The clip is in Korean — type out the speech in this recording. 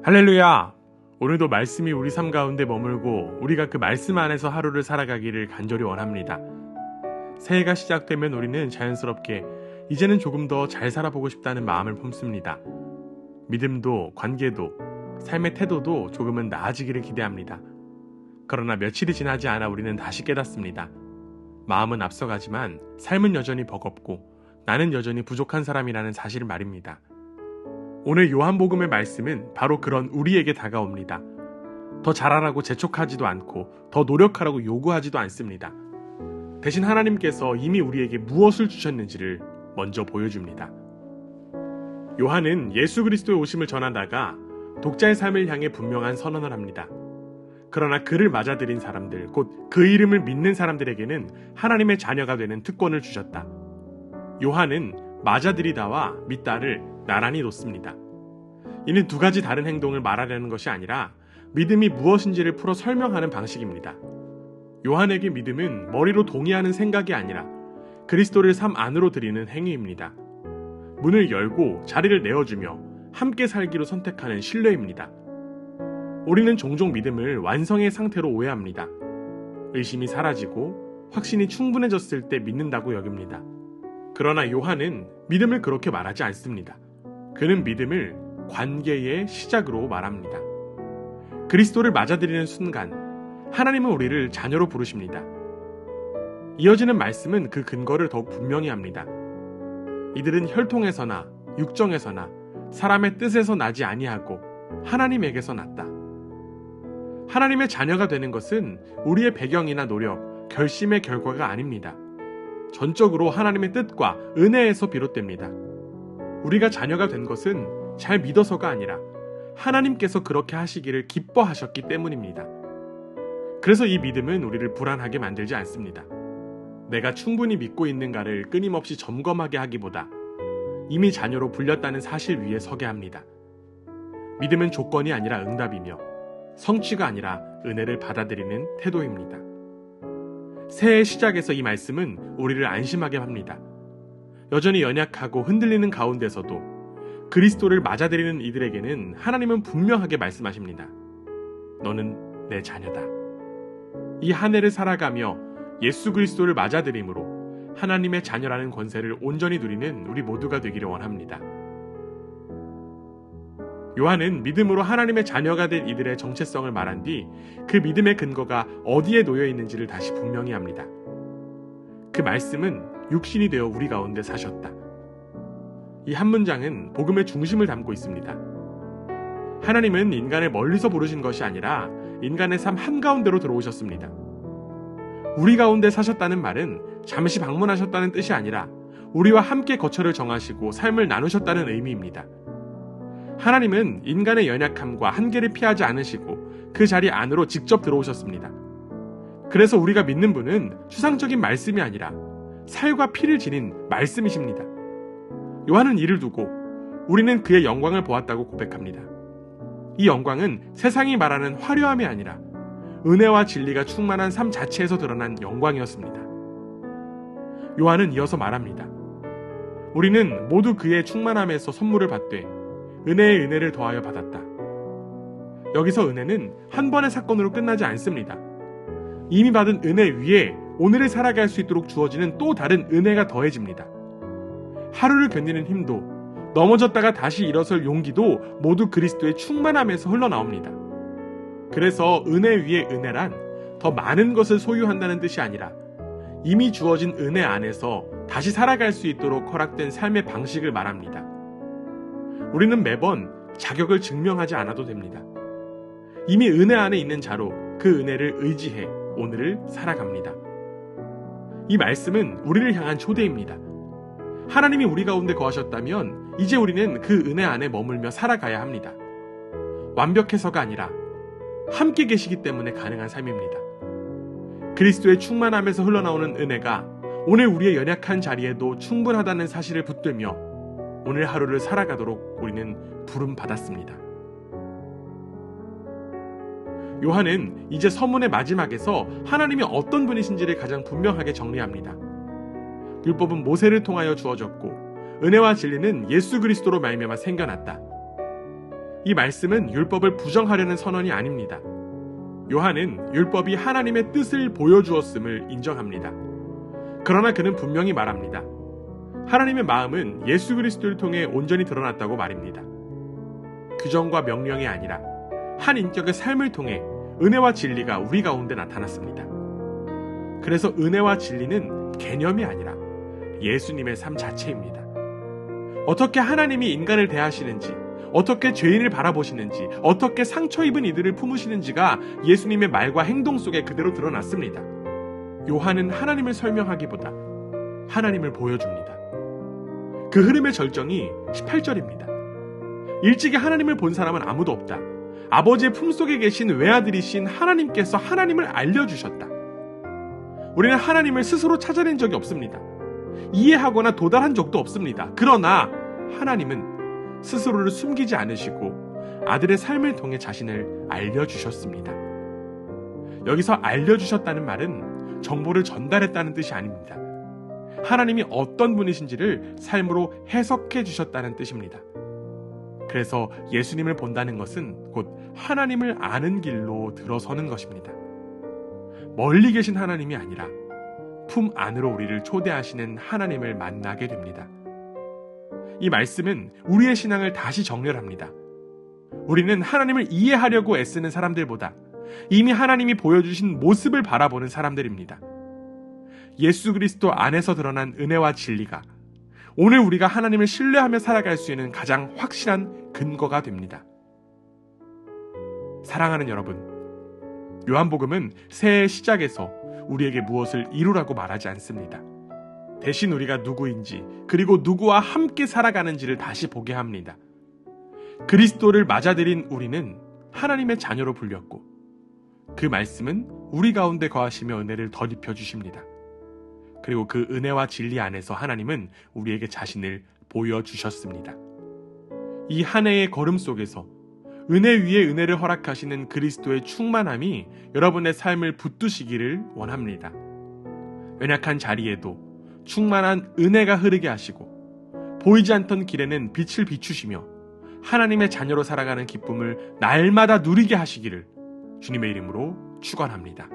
할렐루야! 오늘도 말씀이 우리 삶 가운데 머물고 우리가 그 말씀 안에서 하루를 살아가기를 간절히 원합니다. 새해가 시작되면 우리는 자연스럽게 이제는 조금 더 잘 살아보고 싶다는 마음을 품습니다. 믿음도 관계도 삶의 태도도 조금은 나아지기를 기대합니다. 그러나 며칠이 지나지 않아 우리는 다시 깨닫습니다. 마음은 앞서가지만 삶은 여전히 버겁고 나는 여전히 부족한 사람이라는 사실을 말입니다. 오늘 요한복음의 말씀은 바로 그런 우리에게 다가옵니다. 더 잘하라고 재촉하지도 않고 더 노력하라고 요구하지도 않습니다. 대신 하나님께서 이미 우리에게 무엇을 주셨는지를 먼저 보여줍니다. 요한은 예수 그리스도의 오심을 전하다가 독자의 삶을 향해 분명한 선언을 합니다. 그러나 그를 맞아들인 사람들, 곧 그 이름을 믿는 사람들에게는 하나님의 자녀가 되는 특권을 주셨다. 요한은 맞아들이다와 믿다를 나란히 놓습니다. 이는 두 가지 다른 행동을 말하려는 것이 아니라 믿음이 무엇인지를 풀어 설명하는 방식입니다. 요한에게 믿음은 머리로 동의하는 생각이 아니라 그리스도를 삶 안으로 들이는 행위입니다. 문을 열고 자리를 내어주며 함께 살기로 선택하는 신뢰입니다. 우리는 종종 믿음을 완성의 상태로 오해합니다. 의심이 사라지고 확신이 충분해졌을 때 믿는다고 여깁니다. 그러나 요한은 믿음을 그렇게 말하지 않습니다. 그는 믿음을 관계의 시작으로 말합니다. 그리스도를 맞아들이는 순간 하나님은 우리를 자녀로 부르십니다. 이어지는 말씀은 그 근거를 더욱 분명히 합니다. 이들은 혈통에서나 육정에서나 사람의 뜻에서 나지 아니하고 하나님에게서 났다. 하나님의 자녀가 되는 것은 우리의 배경이나 노력, 결심의 결과가 아닙니다. 전적으로 하나님의 뜻과 은혜에서 비롯됩니다. 우리가 자녀가 된 것은 잘 믿어서가 아니라 하나님께서 그렇게 하시기를 기뻐하셨기 때문입니다. 그래서 이 믿음은 우리를 불안하게 만들지 않습니다. 내가 충분히 믿고 있는가를 끊임없이 점검하게 하기보다 이미 자녀로 불렸다는 사실 위에 서게 합니다. 믿음은 조건이 아니라 응답이며 성취가 아니라 은혜를 받아들이는 태도입니다. 새해 시작에서 이 말씀은 우리를 안심하게 합니다. 여전히 연약하고 흔들리는 가운데서도 그리스도를 맞아들이는 이들에게는 하나님은 분명하게 말씀하십니다. 너는 내 자녀다. 이 한 해를 살아가며 예수 그리스도를 맞아들임으로 하나님의 자녀라는 권세를 온전히 누리는 우리 모두가 되기를 원합니다. 요한은 믿음으로 하나님의 자녀가 된 이들의 정체성을 말한 뒤 그 믿음의 근거가 어디에 놓여 있는지를 다시 분명히 합니다. 그 말씀은 육신이 되어 우리 가운데 사셨다. 이 한 문장은 복음의 중심을 담고 있습니다. 하나님은 인간을 멀리서 부르신 것이 아니라 인간의 삶 한가운데로 들어오셨습니다. 우리 가운데 사셨다는 말은 잠시 방문하셨다는 뜻이 아니라 우리와 함께 거처를 정하시고 삶을 나누셨다는 의미입니다. 하나님은 인간의 연약함과 한계를 피하지 않으시고 그 자리 안으로 직접 들어오셨습니다. 그래서 우리가 믿는 분은 추상적인 말씀이 아니라 살과 피를 지닌 말씀이십니다. 요한은 이를 두고 우리는 그의 영광을 보았다고 고백합니다. 이 영광은 세상이 말하는 화려함이 아니라 은혜와 진리가 충만한 삶 자체에서 드러난 영광이었습니다. 요한은 이어서 말합니다. 우리는 모두 그의 충만함에서 선물을 받되 은혜에 은혜를 더하여 받았다. 여기서 은혜는 한 번의 사건으로 끝나지 않습니다. 이미 받은 은혜 위에 오늘을 살아갈 수 있도록 주어지는 또 다른 은혜가 더해집니다. 하루를 견디는 힘도 넘어졌다가 다시 일어설 용기도 모두 그리스도의 충만함에서 흘러나옵니다. 그래서 은혜 위에 은혜란 더 많은 것을 소유한다는 뜻이 아니라 이미 주어진 은혜 안에서 다시 살아갈 수 있도록 허락된 삶의 방식을 말합니다. 우리는 매번 자격을 증명하지 않아도 됩니다. 이미 은혜 안에 있는 자로 그 은혜를 의지해 오늘을 살아갑니다. 이 말씀은 우리를 향한 초대입니다. 하나님이 우리 가운데 거하셨다면 이제 우리는 그 은혜 안에 머물며 살아가야 합니다. 완벽해서가 아니라 함께 계시기 때문에 가능한 삶입니다. 그리스도의 충만함에서 흘러나오는 은혜가 오늘 우리의 연약한 자리에도 충분하다는 사실을 붙들며 오늘 하루를 살아가도록 우리는 부름받았습니다. 요한은 이제 서문의 마지막에서 하나님이 어떤 분이신지를 가장 분명하게 정리합니다. 율법은 모세를 통하여 주어졌고 은혜와 진리는 예수 그리스도로 말미암아 생겨났다. 이 말씀은 율법을 부정하려는 선언이 아닙니다. 요한은 율법이 하나님의 뜻을 보여주었음을 인정합니다. 그러나 그는 분명히 말합니다. 하나님의 마음은 예수 그리스도를 통해 온전히 드러났다고 말입니다. 규정과 명령이 아니라 한 인격의 삶을 통해 은혜와 진리가 우리 가운데 나타났습니다. 그래서 은혜와 진리는 개념이 아니라 예수님의 삶 자체입니다. 어떻게 하나님이 인간을 대하시는지, 어떻게 죄인을 바라보시는지, 어떻게 상처 입은 이들을 품으시는지가 예수님의 말과 행동 속에 그대로 드러났습니다. 요한은 하나님을 설명하기보다 하나님을 보여줍니다. 그 흐름의 절정이 18절입니다. 일찍이 하나님을 본 사람은 아무도 없다. 아버지의 품속에 계신 외아들이신 하나님께서 하나님을 알려주셨다. 우리는 하나님을 스스로 찾아낸 적이 없습니다. 이해하거나 도달한 적도 없습니다. 그러나 하나님은 스스로를 숨기지 않으시고 아들의 삶을 통해 자신을 알려주셨습니다. 여기서 알려주셨다는 말은 정보를 전달했다는 뜻이 아닙니다. 하나님이 어떤 분이신지를 삶으로 해석해 주셨다는 뜻입니다. 그래서 예수님을 본다는 것은 곧 하나님을 아는 길로 들어서는 것입니다. 멀리 계신 하나님이 아니라 품 안으로 우리를 초대하시는 하나님을 만나게 됩니다. 이 말씀은 우리의 신앙을 다시 정렬합니다. 우리는 하나님을 이해하려고 애쓰는 사람들보다 이미 하나님이 보여주신 모습을 바라보는 사람들입니다. 예수 그리스도 안에서 드러난 은혜와 진리가 오늘 우리가 하나님을 신뢰하며 살아갈 수 있는 가장 확실한 근거가 됩니다. 사랑하는 여러분, 요한복음은 새해의 시작에서 우리에게 무엇을 이루라고 말하지 않습니다. 대신 우리가 누구인지 그리고 누구와 함께 살아가는지를 다시 보게 합니다. 그리스도를 맞아들인 우리는 하나님의 자녀로 불렸고 그 말씀은 우리 가운데 거하시며 은혜를 덧입혀 주십니다. 그리고 그 은혜와 진리 안에서 하나님은 우리에게 자신을 보여주셨습니다. 이 한 해의 걸음 속에서 은혜 위에 은혜를 허락하시는 그리스도의 충만함이 여러분의 삶을 붙드시기를 원합니다. 연약한 자리에도 충만한 은혜가 흐르게 하시고 보이지 않던 길에는 빛을 비추시며 하나님의 자녀로 살아가는 기쁨을 날마다 누리게 하시기를 주님의 이름으로 축원합니다.